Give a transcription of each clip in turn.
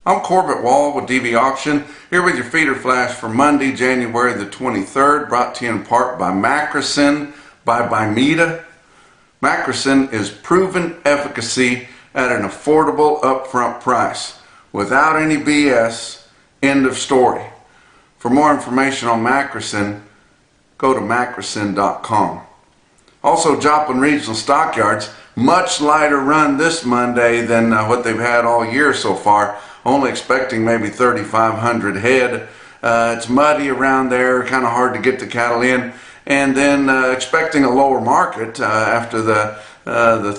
I'm Corbett Wall with DV Auction, here with your feeder flash for Monday, January the 23rd, brought to you in part by Macrocin by Bimeda. Macrocin is proven efficacy at an affordable upfront price, without any BS, end of story. For more information on Macrocin, go to macrocin.com. Also, Joplin Regional Stockyards, much lighter run this Monday than what they've had all year so far. Only expecting maybe 3,500 head. It's muddy around there, kind of hard to get the cattle in. And then expecting a lower market after the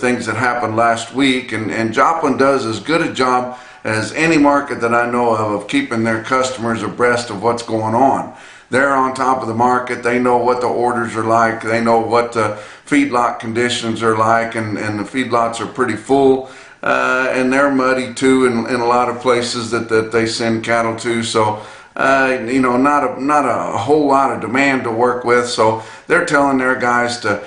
things that happened last week. And Joplin does as good a job as any market that I know of keeping their customers abreast of what's going on. They're on top of the market. They know what the orders are like. They know what the feedlot conditions are like, and the feedlots are pretty full. And they're muddy too in a lot of places that they send cattle to. So, you know, not a whole lot of demand to work with. So they're telling their guys to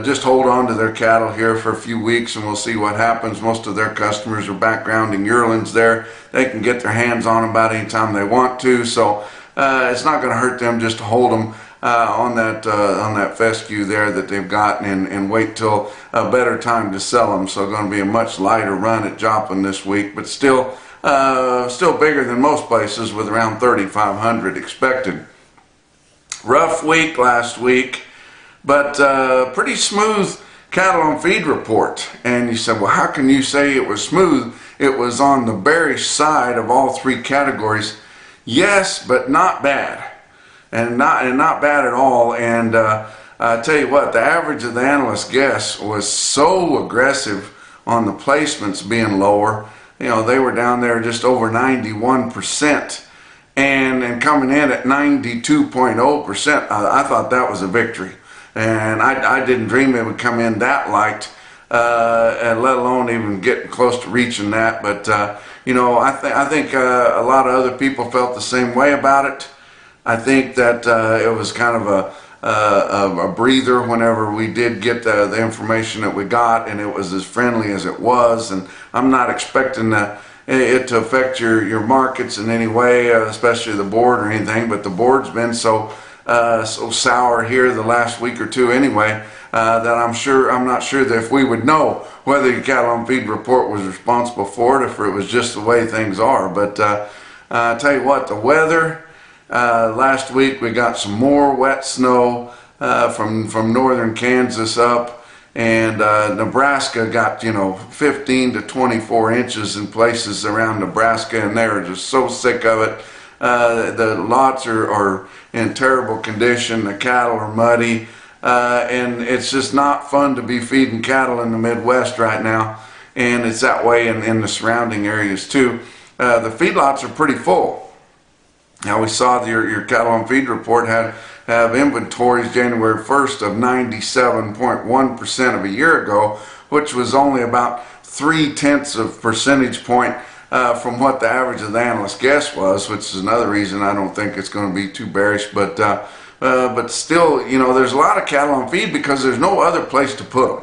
just hold on to their cattle here for a few weeks, and we'll see what happens. Most of their customers are backgrounding yearlings there. They can get their hands on them about any time they want to. So it's not going to hurt them just to hold them on that fescue there that they've got, and wait till a better time to sell them. So going to be a much lighter run at Joplin this week, but still bigger than most places with around 3,500 expected. Rough week last week, but pretty smooth cattle on feed report. And you said, well, how can you say it was smooth? It was on the bearish side of all three categories. Yes, but not bad. And not bad at all. And I tell you what, the average of the analyst guess was so aggressive on the placements being lower. You know, they were down there just over 91%, and coming in at 92.0%. I thought that was a victory, and I didn't dream it would come in that light, and let alone even getting close to reaching that. But you know, I think a lot of other people felt the same way about it. I think that it was kind of a breather whenever we did get the information that we got, and it was as friendly as it was. And I'm not expecting it to affect your markets in any way, especially the board or anything. But the board's been so sour here the last week or two anyway, that I'm not sure that if we would know whether your cattle on feed report was responsible for it, if it was just the way things are. But I tell you what, the weather. Last week we got some more wet snow from northern Kansas up, and Nebraska got, you know, 15 to 24 inches in places around Nebraska, and they're just so sick of it. The lots are in terrible condition. The cattle are muddy, and it's just not fun to be feeding cattle in the Midwest right now, and it's that way in the surrounding areas too. The feedlots are pretty full. Now, we saw your cattle on feed report have inventories January 1st of 97.1% of a year ago, which was only about 0.3 of percentage point from what the average of the analyst guess was, which is another reason I don't think it's going to be too bearish. But still, you know, there's a lot of cattle on feed because there's no other place to put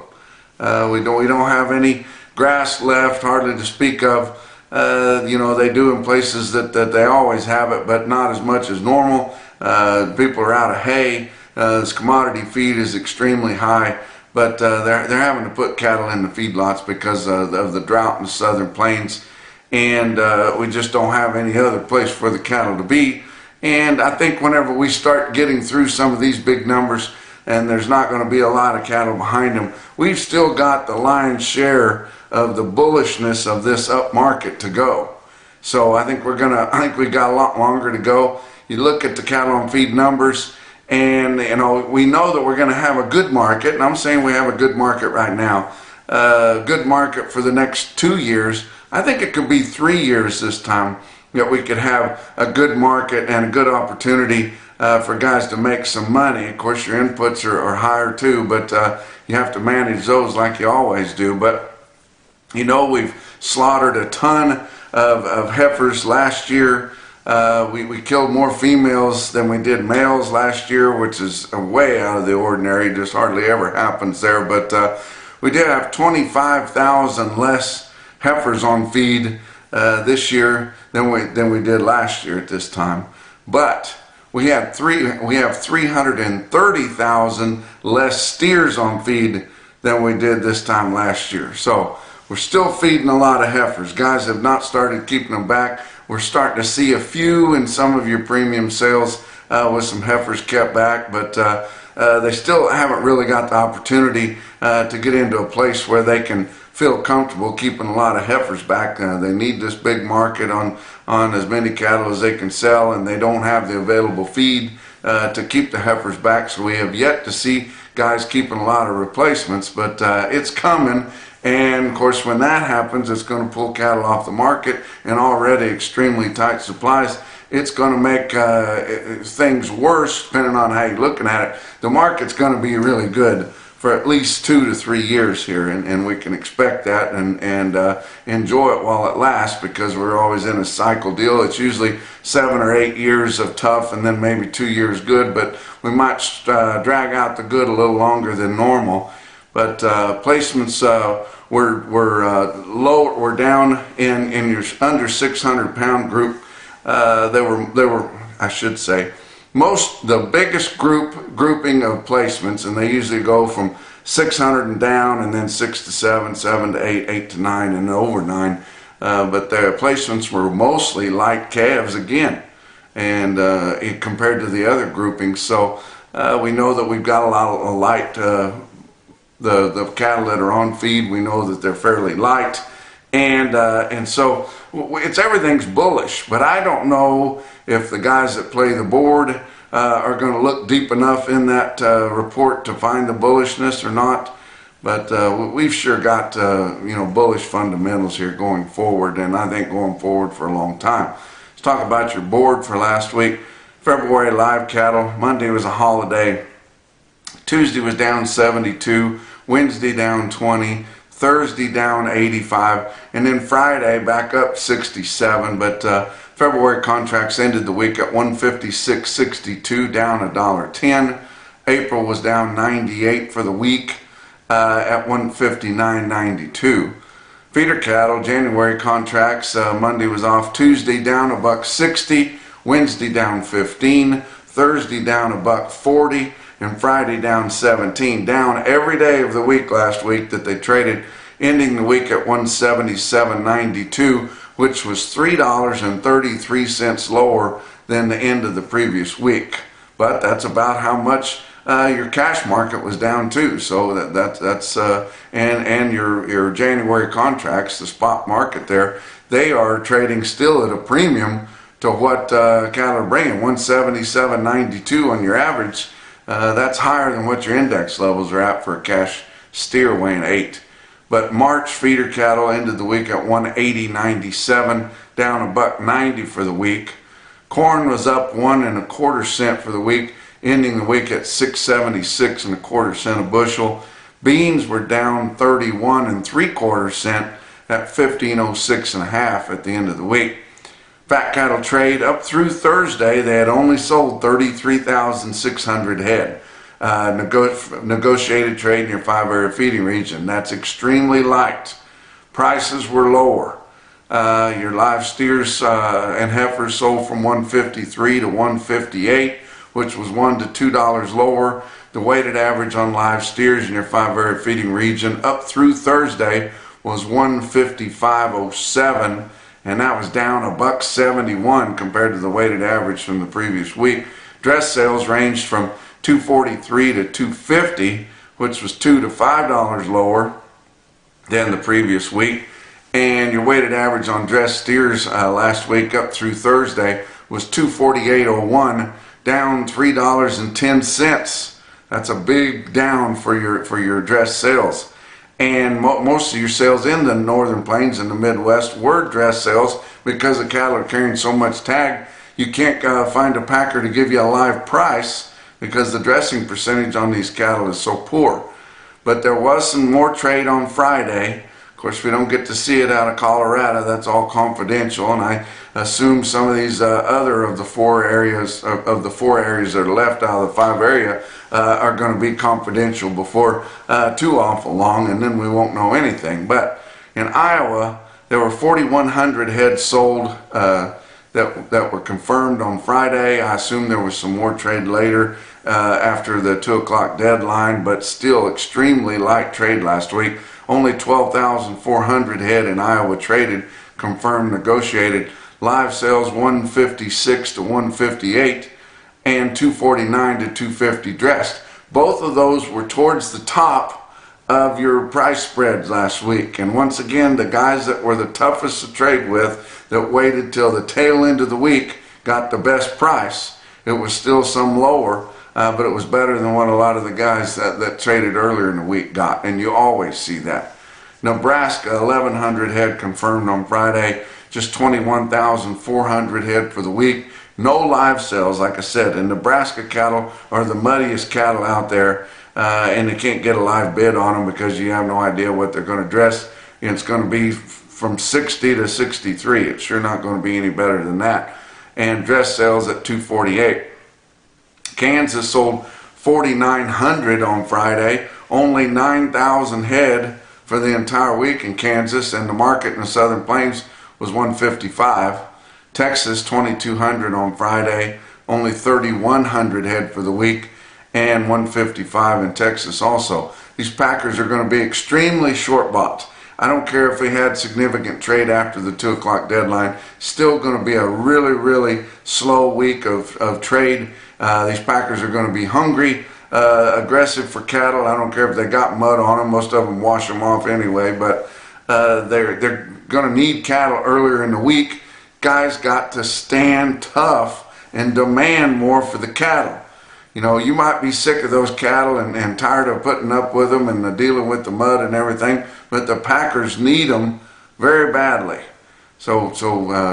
them. We don't have any grass left, hardly to speak of. You know, they do in places that they always have it, but not as much as normal. People are out of hay. This commodity feed is extremely high, but they're having to put cattle in the feedlots because of the drought in the southern plains, and we just don't have any other place for the cattle to be. And I think whenever we start getting through some of these big numbers, and there's not going to be a lot of cattle behind them, we've still got the lion's share of the bullishness of this up market to go. So I think we got a lot longer to go. You look at the cattle on feed numbers, and you know, we know that we're going to have a good market, and I'm saying we have a good market right now. Good market for the next 2 years. I think it could be 3 years this time that we could have a good market and a good opportunity for guys to make some money. Of course, your inputs are higher too, but you have to manage those like you always do. But you know, we've slaughtered a ton of heifers last year. We killed more females than we did males last year, which is way out of the ordinary. Just hardly ever happens there. But we did have 25,000 less heifers on feed this year than we did last year at this time. But we have 330,000 less steers on feed than we did this time last year. So we're still feeding a lot of heifers. Guys have not started keeping them back. We're starting to see a few in some of your premium sales with some heifers kept back, but they still haven't really got the opportunity to get into a place where they can feel comfortable keeping a lot of heifers back. They need this big market on as many cattle as they can sell, and they don't have the available feed to keep the heifers back. So we have yet to see guys keeping a lot of replacements, but it's coming. And of course, when that happens, it's going to pull cattle off the market, and already extremely tight supplies. It's going to make things worse depending on how you're looking at it. The market's going to be really good for at least 2 to 3 years here, and we can expect that and enjoy it while it lasts, because we're always in a cycle deal. It's usually 7 or 8 years of tough and then maybe 2 years good, but we might drag out the good a little longer than normal. But placements we're down in your under 600 pound group. They were I should say the biggest grouping of placements, and they usually go from 600 and down, and then 6 to 7, 7 to 8, 8 to 9, and over 9. But their placements were mostly light calves again, and compared to the other groupings. So we know that we've got a lot of light. The cattle that are on feed, we know that they're fairly light, and so everything's bullish. But I don't know if the guys that play the board are going to look deep enough in that report to find the bullishness or not. But we've sure got bullish fundamentals here going forward, and I think going forward for a long time. Let's talk about your board for last week. February live cattle. Monday was a holiday. Tuesday was down 72. Wednesday down 20, Thursday down 85, and then Friday back up 67. But February contracts ended the week at 156.62, down $1.10. April was down 98 for the week at 159.92. Feeder cattle, January contracts, Monday was off. Tuesday down $1.60, Wednesday down 15, Thursday down $1.40, and Friday down 17. Down every day of the week last week that they traded, ending the week at 177.92, which was $3.33 lower than the end of the previous week. But that's about how much your cash market was down too. So that's and your January contracts, the spot market there, they are trading still at a premium to what cattle are bringing, 177.92 on your average. That's higher than what your index levels are at for a cash steer weighing 8. But March feeder cattle ended the week at 180.97, down $1.90 for the week. Corn was up 1 1/4 cent for the week, ending the week at 6.76 1/4 cent a bushel. Beans were down 31 3/4 cent at 15.06 1/2 at the end of the week. Fat cattle trade up through Thursday, they had only sold 33,600 head. Negotiated trade in your 5-area feeding region. That's extremely light. Prices were lower. Your live steers and heifers sold from 153 to 158, which was $1 to $2 lower. The weighted average on live steers in your 5-area feeding region up through Thursday was 155.07. and that was down $1.71 compared to the weighted average from the previous week. Dress sales ranged from $243 to $250, which was $2 to $5 lower than the previous week. And your weighted average on dress steers last week up through Thursday was $248.01, down $3.10. That's a big down for your dress sales. And most of your sales in the northern plains and the Midwest were dress sales, because the cattle are carrying so much tag. You can't find a packer to give you a live price because the dressing percentage on these cattle is so poor. But there was some more trade on Friday. Of course, we don't get to see it out of Colorado. That's all confidential, and I assume some of these other of the four areas that are left out of the 5 area are going to be confidential before too awful long, and then we won't know anything. But in Iowa, There were 4,100 head sold that were confirmed on Friday. I assume there was some more trade later after the 2 o'clock deadline, but still extremely light trade last week. Only 12,400 head in Iowa traded, confirmed, negotiated. Live sales 156 to 158 and 249 to 250 dressed. Both of those were towards the top of your price spreads last week. And once again, the guys that were the toughest to trade with, that waited till the tail end of the week, got the best price. It was still some lower, but it was better than what a lot of the guys that traded earlier in the week got. And you always see that. Nebraska, 1,100 head confirmed on Friday, just 21,400 head for the week. No live sales, like I said, and Nebraska cattle are the muddiest cattle out there, and they can't get a live bid on them because you have no idea what they're going to dress. And it's going to be from 60 to 63. It's sure not going to be any better than that. And dress sales at 248. Kansas sold 4,900 on Friday, only 9,000 head for the entire week in Kansas, and the market in the Southern Plains was 155. Texas 2,200 on Friday, only 3,100 head for the week, and 155 in Texas also. These packers are going to be extremely short bought. I don't care if we had significant trade after the 2 o'clock deadline, still going to be a really slow week of trade. These packers are going to be hungry, aggressive for cattle. I don't care if they got mud on them. Most of them wash them off anyway, but they're going to need cattle earlier in the week. Guys got to stand tough and demand more for the cattle. You know, you might be sick of those cattle and tired of putting up with them and dealing with the mud and everything, but the packers need them very badly. So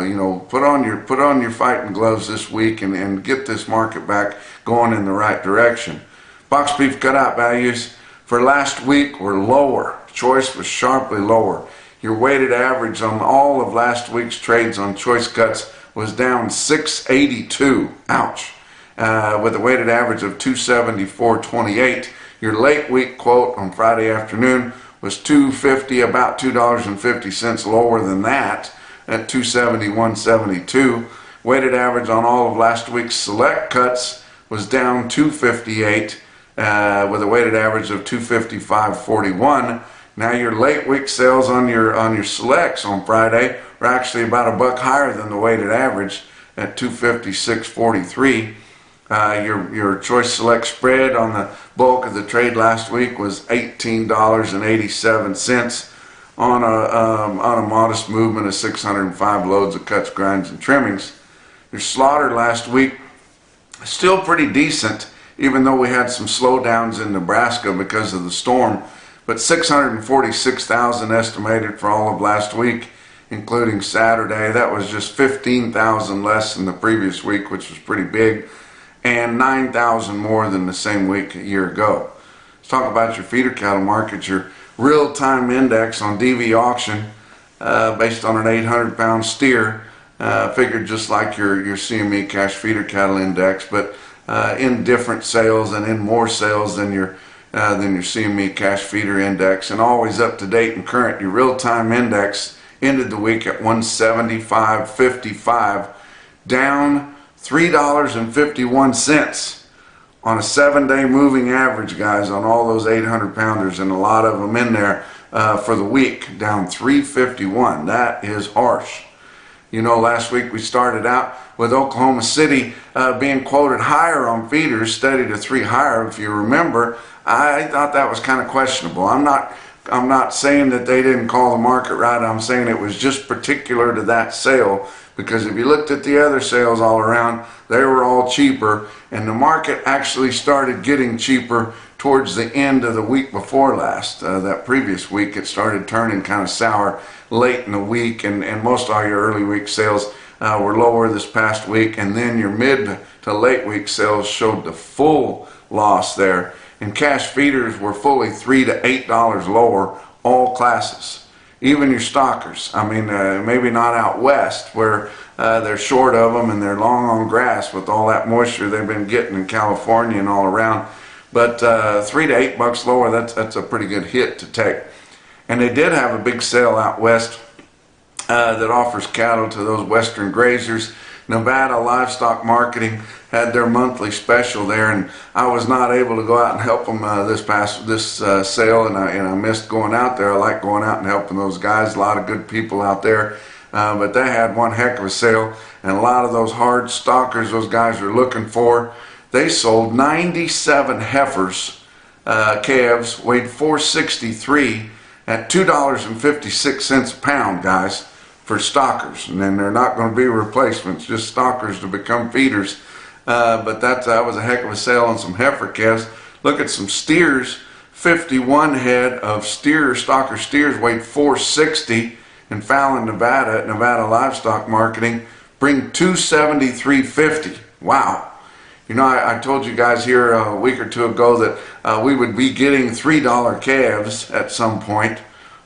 you know, put on your fighting gloves this week and get this market back going in the right direction. Box beef cutout values for last week were lower. Choice was sharply lower. Your weighted average on all of last week's trades on choice cuts was down 682. Ouch. With a weighted average of 274.28. Your late week quote on Friday afternoon was 250, about $2.50 lower than that at 271.72. Weighted average on all of last week's select cuts was down 258 with a weighted average of 255.41. Now your late week sales on your selects on Friday were actually about $1 higher than the weighted average at 256.43. Your choice select spread on the bulk of the trade last week was $18.87 on a modest movement of 605 loads of cuts, grinds, and trimmings. Your slaughter last week still pretty decent, even though we had some slowdowns in Nebraska because of the storm. But 646,000 estimated for all of last week, including Saturday. That was just 15,000 less than the previous week, which was pretty big, and 9,000 more than the same week a year ago. Let's talk about your feeder cattle market. Your real-time index on DV auction, based on an 800-pound steer, figured just like your CME cash feeder cattle index, but in different sales and in more sales than your CME cash feeder index, and always up to date and current. Your real-time index ended the week at 175.55, down $3.51 on a 7-day moving average, guys, on all those 800-pounders, and a lot of them in there for the week, down $3.51. That is harsh. You know, last week we started out with Oklahoma City being quoted higher on feeders, steady to 3 higher. If you remember, I thought that was kind of questionable. I'm not saying that they didn't call the market right. I'm saying it was just particular to that sale, because if you looked at the other sales all around, they were all cheaper, and the market actually started getting cheaper towards the end of the week before last. That previous week it started turning kind of sour late in the week, and most all your early week sales were lower this past week, and then your mid to late week sales showed the full loss there. And cash feeders were fully $3 to $8 lower, all classes. Even your stockers. I mean, maybe not out west where they're short of them and they're long on grass with all that moisture they've been getting in California and all around. But $3 to $8 lower, that's a pretty good hit to take. And they did have a big sale out west that offers cattle to those western grazers. Nevada Livestock Marketing had their monthly special there, and I was not able to go out and help them this sale, and I missed going out there. I like going out and helping those guys. A lot of good people out there, but they had one heck of a sale, and a lot of those hard stockers those guys are looking for. They sold 97 heifers, calves, weighed 463 at $2.56 a pound, guys, for stockers. And then they're not going to be replacements, just stockers to become feeders. But that was a heck of a sale on some heifer calves. Look at some steers. 51 head of stocker steers weighed 460 in Fallon, Nevada at Nevada Livestock Marketing. Bring 273.50. Wow. You know, I told you guys here a week or two ago that we would be getting $3 calves at some point.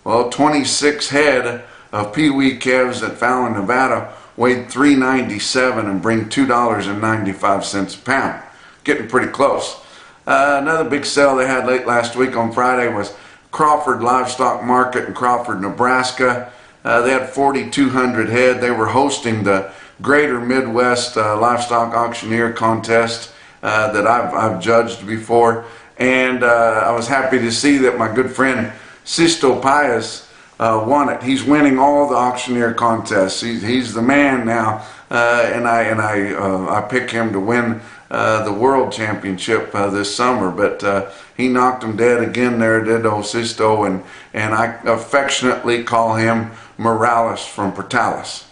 Well, 26 head of Pee-wee calves at Fallon, Nevada weighed $3.97 and bring $2.95 a pound. Getting pretty close. Another big sale they had late last week on Friday was Crawford Livestock Market in Crawford, Nebraska. They had 4,200 head. They were hosting the Greater Midwest Livestock Auctioneer Contest that I've judged before, and I was happy to see that my good friend Sisto Paez won it. He's winning all the auctioneer contests. He's the man now, and I pick him to win the World Championship this summer. But he knocked him dead again there, did old Sisto, and I affectionately call him Morales from Portales.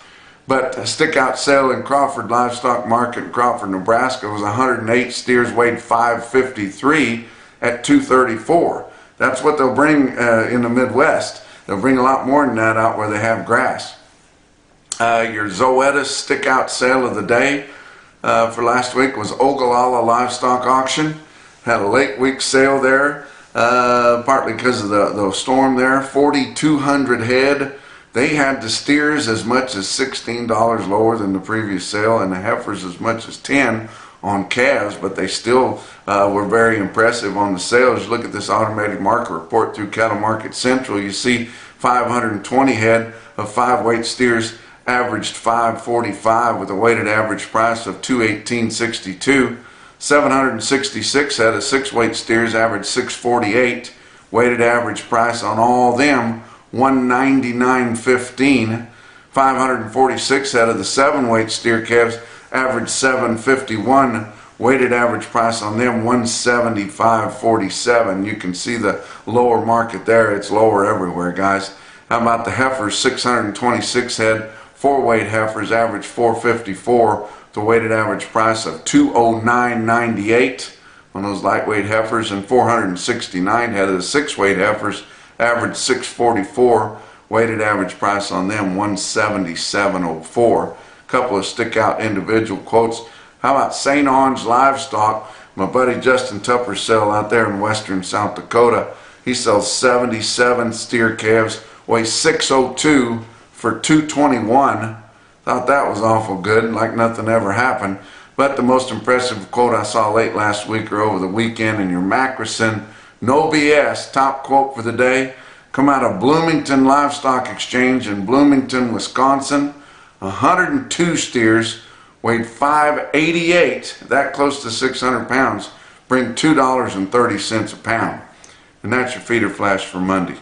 But a stick-out sale in Crawford Livestock Market in Crawford, Nebraska was 108 steers weighed 553 at 234. That's what they'll bring in the Midwest. They'll bring a lot more than that out where they have grass. Your Zoetis stick-out sale of the day for last week was Ogallala Livestock Auction. Had a late week sale there, partly because of the storm there. 4,200 head. They had the steers as much as $16 lower than the previous sale, and the heifers as much as $10 on calves, but they still were very impressive on the sales. Look at this automated market report through Cattle Market Central. You see 520 head of 5-weight steers averaged 545 with a weighted average price of $218.62. 766 head of 6-weight steers averaged 648, weighted average price on all them $199.15. 546 head of the 7-weight steer calves averaged 751, weighted average price on them $175.47. You can see the lower market there. It's lower everywhere, guys. How about the heifers? 626 head 4-weight heifers averaged 454, the weighted average price of $209.98 on those lightweight heifers, and 469 head of the 6-weight heifers averaged 644, weighted average price on them $177.04. Couple of stick out individual quotes. How about St. Onge Livestock? My buddy Justin Tupper's sale out there in western South Dakota. He sells 77 steer calves, weighs 602 for $221. Thought that was awful good, like nothing ever happened. But the most impressive quote I saw late last week or over the weekend in your Macrocin, no BS, top quote for the day, come out of Bloomington Livestock Exchange in Bloomington, Wisconsin. 102 steers, weighed 588, that close to 600 pounds, bring $2.30 a pound. And that's your feeder flash for Monday.